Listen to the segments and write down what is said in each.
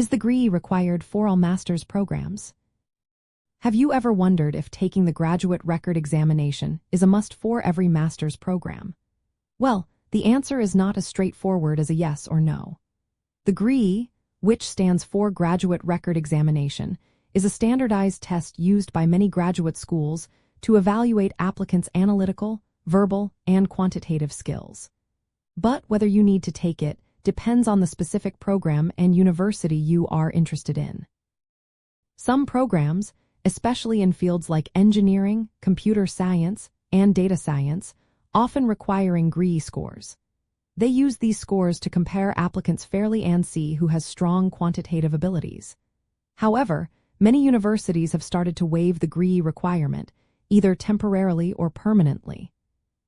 Is the GRE required for all master's programs? Have you ever wondered if taking the graduate record examination is a must for every master's program? Well, the answer is not as straightforward as a yes or no. The GRE, which stands for Graduate Record Examination, is a standardized test used by many graduate schools to evaluate applicants' analytical, verbal, and quantitative skills. But whether you need to take it depends on the specific program and university you are interested in. Some programs, especially in fields like engineering, computer science, and data science, often requiring GRE scores. They use these scores to compare applicants fairly and see who has strong quantitative abilities. However, many universities have started to waive the GRE requirement, either temporarily or permanently.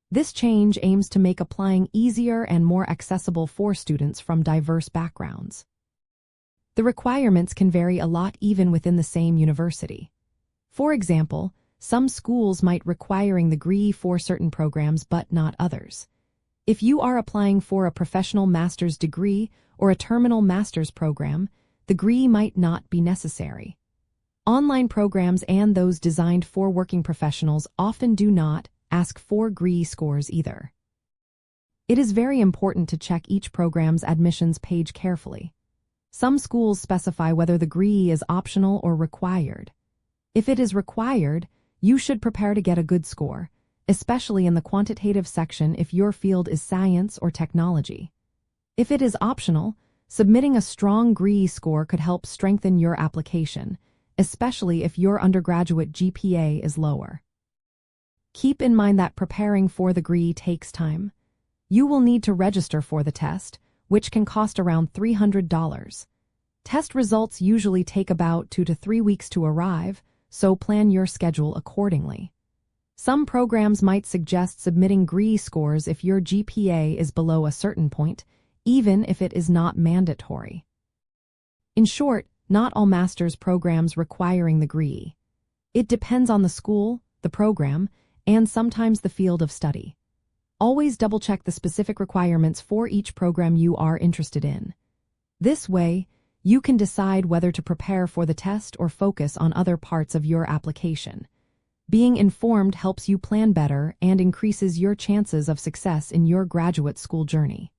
This change aims to make applying easier and more accessible for students from diverse backgrounds. The requirements can vary a lot even within the same university. For example, some schools might requiring the GRE for certain programs but not others. If you are applying for a professional master's degree or a terminal master's program, the GRE might not be necessary. Online programs and those designed for working professionals often do not ask for GRE scores either. It is very important to check each program's admissions page carefully. Some schools specify whether the GRE is optional or required. If it is required, you should prepare to get a good score, especially in the quantitative section if your field is science or technology. If it is optional, submitting a strong GRE score could help strengthen your application, especially if your undergraduate GPA is lower. Keep in mind that preparing for the GRE takes time. You will need to register for the test, which can cost around $300. Test results usually take about 2 to 3 weeks to arrive, so plan your schedule accordingly. Some programs might suggest submitting GRE scores if your GPA is below a certain point, even if it is not mandatory. In short, not all master's programs requiring the GRE. It depends on the school, the program, and sometimes the field of study. Always double-check the specific requirements for each program you are interested in. This way, you can decide whether to prepare for the test or focus on other parts of your application. Being informed helps you plan better and increases your chances of success in your graduate school journey.